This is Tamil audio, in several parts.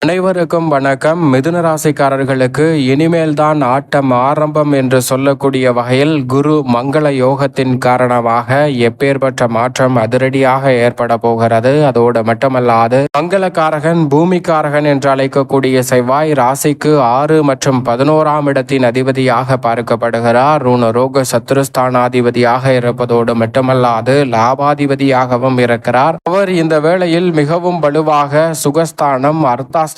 அனைவருக்கும் வணக்கம். மிதுன ராசிக்காரர்களுக்கு இனிமேல் தான் ஆட்டம் ஆரம்பம் என்று சொல்லக்கூடிய வகையில் குரு மங்கள யோகத்தின் காரணமாக எப்பேற்பட்ட மாற்றம் அதிரடியாக ஏற்பட போகிறது. அதோடு மட்டுமல்லாது மங்களக்காரகன் பூமிக்காரகன் என்று அழைக்கக்கூடிய செவ்வாய் ராசிக்கு 6 மற்றும் 11ஆம் இடத்தின் அதிபதியாக பார்க்கப்படுகிறார். ருணரோக சத்துருஸ்தானாதிபதியாக இருப்பதோடு மட்டுமல்லாது லாபாதிபதியாகவும் இருக்கிறார். அவர் இந்த வேளையில் மிகவும் வலுவாக சுகஸ்தானம் அர்த்தாஷ்டகஸ்தானம்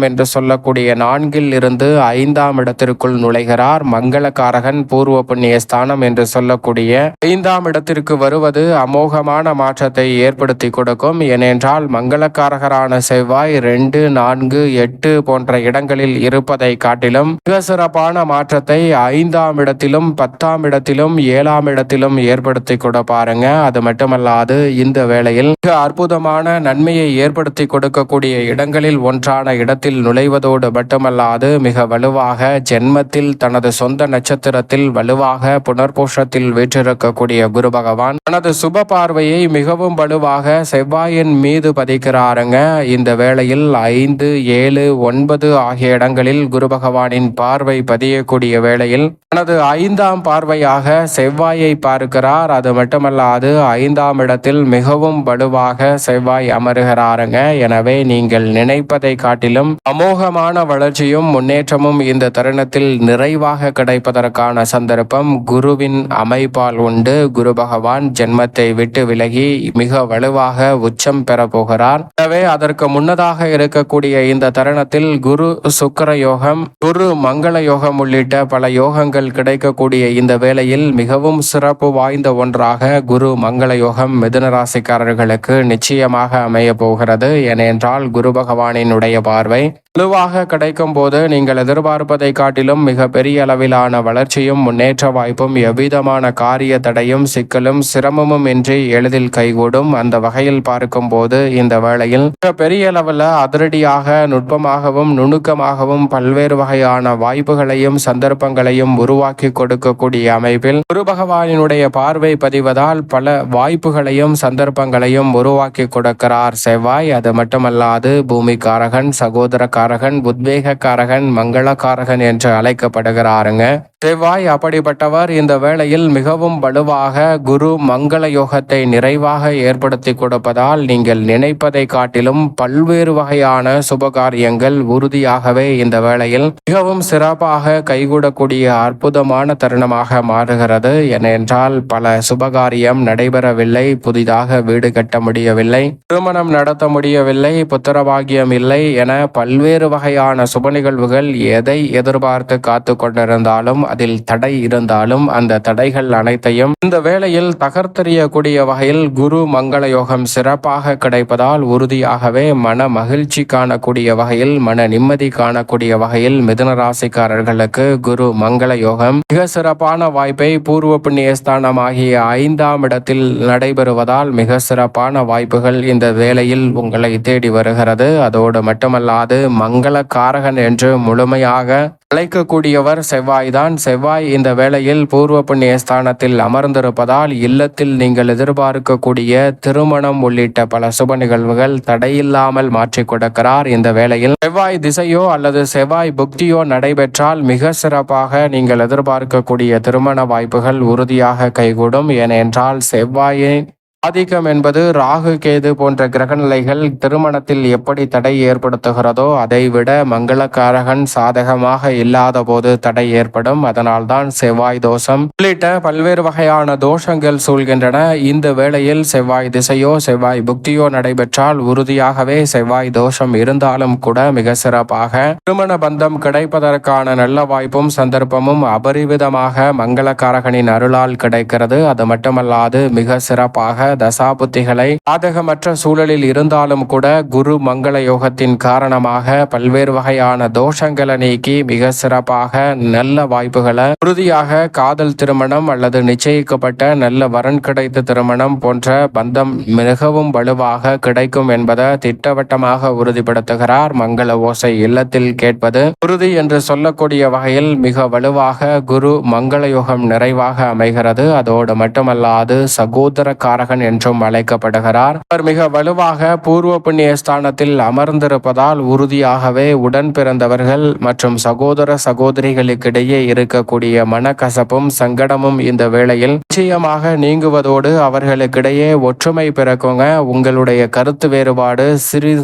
என்று சொல்லக்கூடிய 4 இருந்து 5ஆம் இடத்திற்குள் நுழைகிறார். மங்களகாரகன் பூர்வ புண்ணிய ஸ்தானம் என்று சொல்லக்கூடிய 5ஆம் இடத்திற்கு வருவது அமோகமான மாற்றத்தை ஏற்படுத்தி கொடுக்கும். ஏனென்றால் மங்களக்காரகரான செவ்வாய் 2, 4, 8 போன்ற இடங்களில் இருப்பதை காட்டிலும் மிக சிறப்பான மாற்றத்தை 5ஆம் இடத்திலும் 10ஆம் இடத்திலும் 7ஆம் இடத்திலும் ஏற்படுத்தி கொட பாருங்க. அது மட்டுமல்லாது இந்த வேளையில் மிக அற்புதமான நன்மையை ஏற்படுத்தி கொடுக்கக்கூடிய இடங்களில் ஒன்றான இடத்தில் நுழைவதோடு மட்டுமல்லாது மிக வலுவாக ஜென்மத்தில் தனது சொந்த நட்சத்திரத்தில் வலுவாக புனர்பூஷத்தில் வீற்றிருக்கக்கூடிய குரு பகவான் தனது சுப பார்வையை மிகவும் வலுவாக செவ்வாயின் மீது பதிக்கிறாருங்க. இந்த வேளையில் 5, 7, 9 ஆகிய இடங்களில் குரு பகவானின் பார்வை பதியக்கூடிய வேளையில் தனது 5ஆம் பார்வையாக செவ்வாயை பார்க்கிறார். அது மட்டுமல்லாது 5ஆம் இடத்தில் மிகவும் வலுவாக செவ்வாய் அமருகிறாருங்க. எனவே நீங்கள் நினைப்பதை காட்டிலும் அமோகமான வளர்ச்சியும் முன்னேற்றமும் இந்த தருணத்தில் நிறைவாக கிடைப்பதற்கான சந்தர்ப்பம் குருவின் அமைப்பால் உண்டு. குரு பகவான் ஜென்மத்தை விட்டு விலகி மிக வலுவாக உச்சம் பெற போகிறார். எனவே அதற்கு முன்னதாக இருக்கக்கூடிய இந்த தருணத்தில் குரு சுக்கிர யோகம், குரு மங்கள யோகம் உள்ளிட்ட பல யோகங்கள் கிடைக்கக்கூடிய இந்த வேளையில் மிகவும் சிறப்பு வாய்ந்த ஒன்றாக குரு மங்கள யோகம் மிதுன ராசிக்காரர்களுக்கு நிச்சயமாக அமைய போகிறது. ஏனென்றால் குரு பகவானினுடைய பார்வை வலுவாக கிடைக்கும் போது நீங்கள் எதிர்பார்ப்பதை காட்டிலும் மிக பெரிய அளவிலான வளர்ச்சியும் முன்னேற்ற வாய்ப்பும் எவ்விதமான காரிய தடையும் சிக்கலும் சிரமமும் இன்றி எளிதில் கைகூடும். அந்த வகையில் பார்க்கும் போது இந்த வேளையில் மிக பெரிய அளவில் அதிரடியாக நுட்பமாகவும் நுணுக்கமாகவும் பல்வேறு வகையான வாய்ப்புகளையும் சந்தர்ப்பங்களையும் உருவாக்கி கொடுக்கக்கூடிய அமைப்பில் குரு பகவானினுடைய பார்வை பதிவதால் பல வாய்ப்புகளையும் சந்தர்ப்பங்களையும் உருவாக்கி கொடுக்கிறார் செவ்வாய். அது மட்டுமல்லாது பூமிக்காரகன், சகோதரக்காரகன், உத்வேகக்காரகன், மங்களக்காரகன் என்று அழைக்கப்படுகிறாருங்க. செவ்வாய் அப்படிப்பட்டவர். இந்த வேளையில் மிகவும் வலுவாக குரு மங்கள யோகத்தை நிறைவாக ஏற்படுத்தி கொடுப்பதால் நீங்கள் நினைப்பதை காட்டிலும் பல்வேறு வகையான சுபகாரியங்கள் உறுதியாகவே இந்த வேளையில் மிகவும் சிறப்பாக கைகூடக்கூடிய அற்புதமான தருணமாக மாறுகிறது. ஏனென்றால் பல சுபகாரியம் நடைபெறவில்லை, புதிதாக வீடு கட்ட முடியவில்லை, திருமணம் நடத்த முடியவில்லை, புத்திரபாகியம் இல்லை என பல்வேறு வகையான சுப நிகழ்வுகள் எதை எதிர்பார்த்து காத்து கொண்டிருந்தாலும் அதில் தடை இருந்தாலும் அந்த தடைகள் அனைத்தையும் இந்த வேளையில் தகர்த்தெறியக்கூடிய வகையில் குரு மங்கள யோகம் சிறப்பாக கிடைப்பதால் உறுதியாகவே மன மகிழ்ச்சி காணக்கூடிய வகையில், மன நிம்மதி காணக்கூடிய வகையில் மிதுன ராசிக்காரர்களுக்கு குரு மங்கள யோகம் மிக சிறப்பான வாய்ப்பை பூர்வ புண்ணியஸ்தானம் ஆகிய 5ஆம் இடத்தில் நடைபெறுவதால் மிக சிறப்பான வாய்ப்புகள் இந்த வேளையில் உங்களை தேடி வருகிறது. அதோடு மட்டுமல்லாது மங்கள காரகன் என்று முழுமையாக அழைக்கக்கூடியவர் செவ்வாய்தான். செவ்வாய் இந்த வேளையில் பூர்வ புண்ணிய ஸ்தானத்தில் அமர்ந்திருப்பதால் இல்லத்தில் நீங்கள் எதிர்பார்க்கக்கூடிய திருமணம் உள்ளிட்ட பல சுப நிகழ்வுகள் தடையில்லாமல் மாற்றிக் கொடுக்கிறார். இந்த வேளையில் செவ்வாய் திசையோ அல்லது செவ்வாய் புக்தியோ நடைபெற்றால் மிக சிறப்பாக நீங்கள் எதிர்பார்க்கக்கூடிய திருமண வாய்ப்புகள் உறுதியாக கைகூடும். ஏனென்றால் செவ்வாயின் ஆதிக்கம் என்பது ராகு கேது போன்ற கிரகநிலைகள் திருமணத்தில் எப்படி தடை ஏற்படுத்துகிறதோ அதைவிட மங்களக்காரகன் சாதகமாக இல்லாத போது தடை ஏற்படும். அதனால்தான் செவ்வாய் தோஷம் உள்ளிட்ட பல்வேறு வகையான தோஷங்கள் சூழ்கின்றன. இந்த வேளையில் செவ்வாய் திசையோ செவ்வாய் புக்தியோ நடைபெற்றால் உறுதியாகவே செவ்வாய் தோஷம் இருந்தாலும் கூட மிக சிறப்பாக திருமண பந்தம் கிடைப்பதற்கான நல்ல வாய்ப்பும் சந்தர்ப்பமும் அபரிவிதமாக மங்களக்காரகனின் அருளால் கிடைக்கிறது. அது மட்டுமல்லாது மிக சிறப்பாக தசாபுத்திகளை சாதகமற்ற சூழலில் இருந்தாலும் கூட குரு மங்கள யோகத்தின் காரணமாக பல்வேறு வகையான தோஷங்களை நீக்கி மிக சிறப்பாக நல்ல வாய்ப்புகளை உறுதியாக காதல் திருமணம் அல்லது நிச்சயிக்கப்பட்ட நல்ல வரன் கிடைத்த திருமணம் போன்ற பந்தம் மிகவும் வலுவாக கிடைக்கும் என்பதை திட்டவட்டமாக உறுதிப்படுத்துகிறார். மங்கள ஓசை இல்லத்தில் கேட்பது உறுதி என்று சொல்லக்கூடிய வகையில் மிக வலுவாக குரு மங்கள யோகம் நிறைவாக அமைகிறது. அதோடு மட்டுமல்லாது சகோதர காரகன் என்றும் அழைக்கப்படுகிறார். அவர் மிக வலுவாக பூர்வ புண்ணிய ஸ்தானத்தில் அமர்ந்திருப்பதால் உறுதியாகவே உடன் பிறந்தவர்கள் மற்றும் சகோதர சகோதரிகளுக்கிடையே இருக்கக்கூடிய மனக்கசப்பும் சங்கடமும் இந்த வேளையில் நிச்சயமாக நீங்குவதோடு அவர்களுக்கிடையே ஒற்றுமை பிறக்குங்க. உங்களுடைய கருத்து வேறுபாடு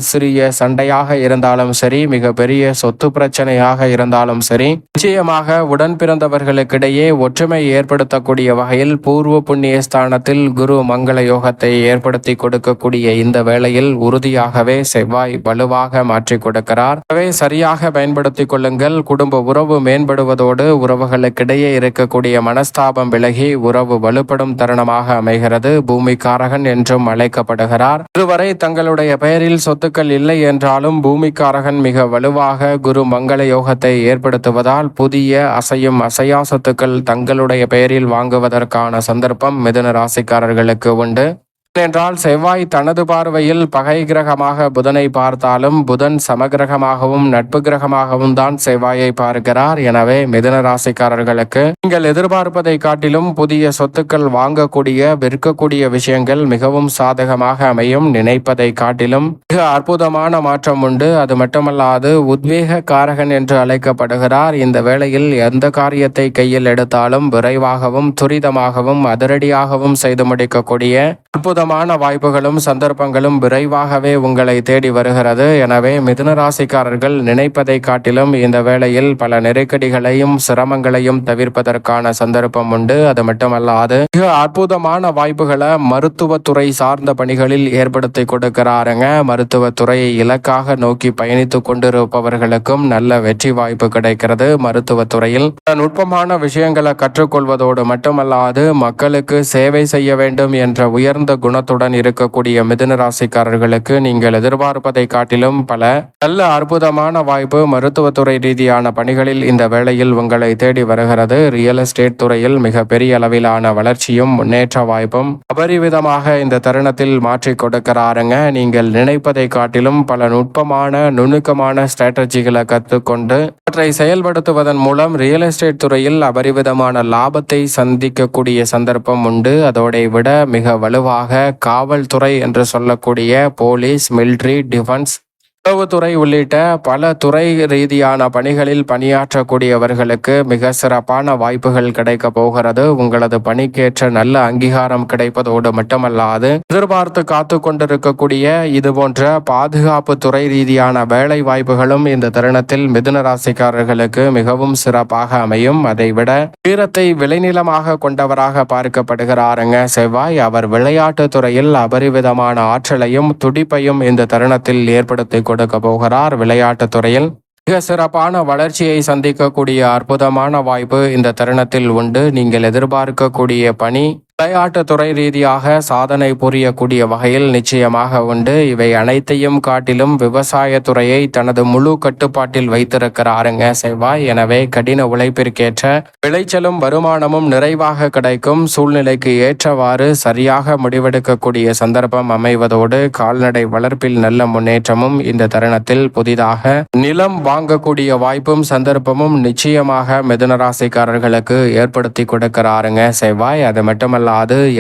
சிறிய சண்டையாக இருந்தாலும் சரி, மிக பெரிய சொத்து பிரச்சனையாக இருந்தாலும் சரி, நிச்சயமாக உடன் பிறந்தவர்களுக்கிடையே ஒற்றுமை ஏற்படுத்தக்கூடிய வகையில் பூர்வ புண்ணிய ஸ்தானத்தில் குரு மங்கள யோகத்தை ஏற்படுத்தி கொடுக்கக்கூடிய இந்த வேளையில் உறுதியாகவே செவ்வாய் வலுவாக மாற்றி கொடுக்கிறார். எனவே சரியாக பயன்படுத்திக் கொள்ளுங்கள். குடும்ப உறவு மேம்படுவதோடு உறவுகளுக்கிடையே இருக்கக்கூடிய மனஸ்தாபம் விலகி உறவு வலுப்படும் தருணமாக அமைகிறது. பூமிக்காரகன் என்றும் அழைக்கப்படுகிறார். இதுவரை தங்களுடைய பெயரில் சொத்துக்கள் இல்லை என்றாலும் பூமிக்காரகன் மிக வலுவாக குரு மங்கள யோகத்தை ஏற்படுத்துவதால் புதிய அசையும் அசையா சொத்துக்கள் தங்களுடைய பெயரில் வாங்குவதற்கான சந்தர்ப்பம் மிதுன ராசிக்காரர்களுக்கு உண்டு. என்றால் செவ்வாய் தனது பார்வையில் பகை கிரகமாக புதனை பார்த்தாலும் புதன் சமகிரகமாகவும் நட்பு கிரகமாகவும் தான் செவ்வாயை பார்க்கிறார். எனவே மிதுன ராசிக்காரர்களுக்கு நீங்கள் எதிர்பார்ப்பதை காட்டிலும் புதிய சொத்துக்கள் வாங்கக்கூடிய விற்கக்கூடிய விஷயங்கள் மிகவும் சாதகமாக அமையும். நினைப்பதை காட்டிலும் மிக அற்புதமான மாற்றம் உண்டு. அது மட்டுமல்லாது உத்வேக காரகன் என்று அழைக்கப்படுகிறார். இந்த வேளையில் எந்த காரியத்தை கையில் எடுத்தாலும் விரைவாகவும் துரிதமாகவும் அதிரடியாகவும் செய்து முடிக்கக்கூடிய அற்புதமான வாய்ப்புகளும் சந்தர்ப்பங்களும் விரைவாகவே உங்களை தேடி வருகிறது. எனவே மிதுன ராசிக்காரர்கள் நினைப்பதை காட்டிலும் இந்த வேளையில் பல நெருக்கடிகளையும் சிரமங்களையும் தவிர்ப்பதற்கான சந்தர்ப்பம் உண்டு. அது மட்டுமல்லாது மிக அற்புதமான வாய்ப்புகளை மருத்துவத்துறை சார்ந்த பணிகளில் ஏற்படுத்தி கொடுக்கிறாருங்க. மருத்துவத்துறையை இலக்காக நோக்கி பயணித்துக் கொண்டிருப்பவர்களுக்கும் நல்ல வெற்றி வாய்ப்பு கிடைக்கிறது. மருத்துவத்துறையில் நுட்பமான விஷயங்களை கற்றுக்கொள்வதோடு மட்டுமல்லாது மக்களுக்கு சேவை செய்ய வேண்டும் என்ற உயர்ந்த குணத்துடன் இருக்கக்கூடிய மிதுன ராசிக்காரர்களுக்கு நீங்கள் எதிர்பார்ப்பதை காட்டிலும் பல நல்ல அற்புதமான வாய்ப்பு மருத்துவத்துறை ரீதியான பணிகளில் இந்த வேளையில் உங்களை தேடி வருகிறது. ரியல் எஸ்டேட் துறையில் மிக பெரிய அளவிலான வளர்ச்சியும் முன்னேற்ற வாய்ப்பும் அபரிவிதமாக இந்த தருணத்தில் மாற்றி கொடுக்கிறாருங்க. நீங்கள் நினைப்பதை காட்டிலும் பல நுட்பமான நுணுக்கமான ஸ்ட்ராட்டஜிகளை கற்றுக்கொண்டு அவற்றை செயல்படுத்துவதன் மூலம் ரியல் எஸ்டேட் துறையில் அபரிவிதமான லாபத்தை சந்திக்கக்கூடிய சந்தர்ப்பம் உண்டு. அதோட விட மிக வலுவாக காவல்துறை என்று சொல்லக்கூடிய போலீஸ், மிலிட்ரி, டிஃபென்ஸ், உளவுத்துறை உள்ளிட்ட பல துறை ரீதியான பணிகளில் பணியாற்றக்கூடியவர்களுக்கு மிக சிறப்பான வாய்ப்புகள் கிடைக்க போகிறது. உங்களது பணிக்கேற்ற நல்ல அங்கீகாரம் கிடைப்பதோடு மட்டுமல்லாது எதிர்பார்த்து காத்து கொண்டிருக்கக்கூடிய இது போன்ற பாதுகாப்பு துறை ரீதியான வேலை வாய்ப்புகளும் இந்த தருணத்தில் மிதுன ராசிக்காரர்களுக்கு மிகவும் சிறப்பாக அமையும். அதைவிட வீரத்தை விளைநிலமாக கொண்டவராக பார்க்கப்படுகிறாருங்க செவ்வாய். அவர் விளையாட்டு துறையில் அபரிவிதமான ஆற்றலையும் துடிப்பையும் இந்த தருணத்தில் ஏற்படுத்தி கொடுக்க போகிறார். விளையாட்டுத் துறையில் மிக சிறப்பான வளர்ச்சியை சந்திக்கக்கூடிய அற்புதமான வாய்ப்பு இந்த தருணத்தில் உண்டு. நீங்கள் எதிர்பார்க்கக்கூடிய பணி விளையாட்டுத்துறை ரீதியாக சாதனை புரியக்கூடிய வகையில் நிச்சயமாக உண்டு. இவை அனைத்தையும் காட்டிலும் விவசாயத்துறையை தனது முழு கட்டுப்பாட்டில் வைத்திருக்கிறாருங்க செவ்வாய். எனவே கடின உழைப்பிற்கேற்ற விளைச்சலும் வருமானமும் நிறைவாக கிடைக்கும். சூழ்நிலைக்கு ஏற்றவாறு சரியாக முடிவெடுக்கக்கூடிய சந்தர்ப்பம் அமைவதோடு கால்நடை வளர்ப்பில் நல்ல முன்னேற்றமும் இந்த தருணத்தில் புதிதாக நிலம் வாங்கக்கூடிய வாய்ப்பும் சந்தர்ப்பமும் நிச்சயமாக மிதுன ராசிக்காரர்களுக்கு ஏற்படுத்தி கொடுக்கிறாருங்க செவ்வாய். அது மட்டுமல்ல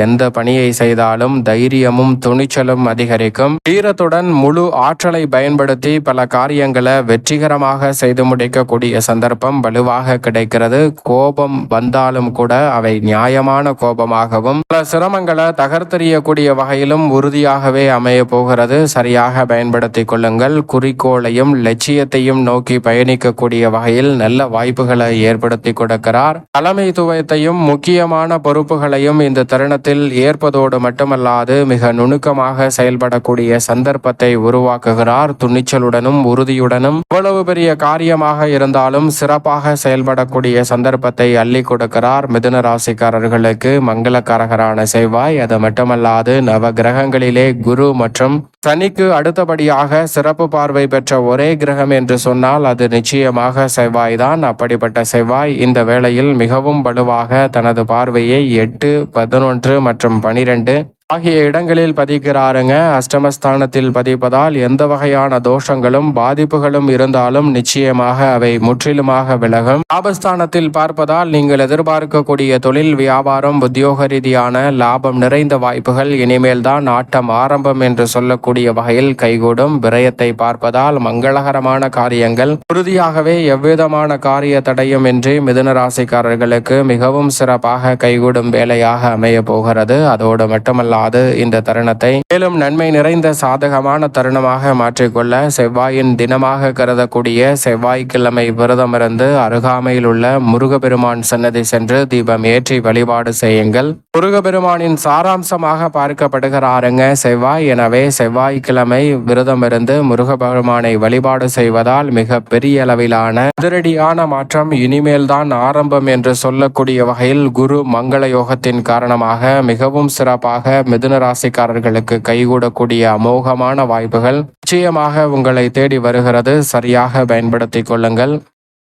எந்த பணியை செய்தாலும் தைரியமும் துணிச்சலும் அதிகரிக்கும். வீரத்துடன் முழு ஆற்றலை பயன்படுத்தி பல காரியங்களை வெற்றிகரமாக செய்து முடிக்கக்கூடிய சந்தர்ப்பம் வலுவாக கிடைக்கிறது. கோபம் வந்தாலும் கூட அவை நியாயமான கோபமாகவும் பல சிரமங்களை தகர்த்தெறியக்கூடிய வகையிலும் உறுதியாகவே அமைய போகிறது. சரியாக பயன்படுத்திக் கொள்ளுங்கள். குறிக்கோளையும் லட்சியத்தையும் நோக்கி பயணிக்கக்கூடிய வகையில் நல்ல வாய்ப்புகளை ஏற்படுத்தி கொடுக்கிறார். தலைமைத்துவத்தையும் முக்கியமான பொறுப்புகளையும் இந்த தருணத்தில் ஏற்பதோடு மட்டுமல்லாது மிக நுணுக்கமாக செயல்படக்கூடிய சந்தர்ப்பத்தை உருவாக்குகிறார். துணிச்சலுடனும் உறுதியுடனும் எவ்வளவு பெரிய காரியமாக இருந்தாலும் சிறப்பாக செயல்படக்கூடிய சந்தர்ப்பத்தை அள்ளி கொடுக்கிறார். மிதுன ராசிக்காரர்களுக்கு மங்களக்காரகரான செவ்வாய். அது மட்டுமல்லாது நவ கிரகங்களிலே குரு மற்றும் சனிக்கு அடுத்தபடியாக சிறப்பு பார்வை பெற்ற ஒரே கிரகம் என்று சொன்னால் அது நிச்சயமாக செவ்வாய் தான். அப்படிப்பட்ட செவ்வாய் இந்த வேளையில் மிகவும் வலுவாக தனது பார்வையை 8, 11 மற்றும் 12 ஆகிய இடங்களில் பதிக்கிறாருங்க. அஷ்டமஸ்தானத்தில் பதிப்பதால் எந்த வகையான தோஷங்களும் பாதிப்புகளும் இருந்தாலும் நிச்சயமாக அவை முற்றிலுமாக விலகும். லாபஸ்தானத்தில் பார்ப்பதால் நீங்கள் எதிர்பார்க்கக்கூடிய தொழில், வியாபாரம், உத்தியோக ரீதியான லாபம் நிறைந்த வாய்ப்புகள் இனிமேல் தான் ஆட்டம் ஆரம்பம் என்று சொல்லக்கூடிய வகையில் கைகூடும். விரயத்தை பார்ப்பதால் மங்களகரமான காரியங்கள் உறுதியாகவே எவ்விதமான காரிய தடையும் இன்றி மிதுன ராசிக்காரர்களுக்கு மிகவும் சிறப்பாக கைகூடும் வேலையாக அமைய போகிறது. அதோடு மட்டுமல்லாது இந்த தருணத்தை மேலும் நன்மை நிறைந்த சாதகமான தருணமாக மாற்றிக்கொள்ள செவ்வாயின் தினமாக கருதக்கூடிய செவ்வாய்க்கிழமை விரதமிருந்து அருகாமையில் உள்ள முருகப்பெருமான் சன்னதி சென்று தீபம் ஏற்றி வழிபாடு செய்யுங்கள். முருகப்பெருமானின் சாராம்சமாக பார்க்கப்படுகிறாருங்க செவ்வாய். எனவே செவ்வாய்க்கிழமை விரதமிருந்து முருகப்பெருமானை வழிபாடு செய்வதால் மிக பெரிய அளவிலான அதிரடியான மாற்றம் இனிமேல் தான் ஆரம்பம் என்று சொல்லக்கூடிய வகையில் குரு மங்கள யோகத்தின் காரணமாக மிகவும் சிறப்பாக மிதுன ராசிக்காரர்களுக்கு கைகூடக்கூடிய அமோகமான வாய்ப்புகள் நிச்சயமாக உங்களை தேடி வருகிறது. சரியாக பயன்படுத்திக் கொள்ளுங்கள்.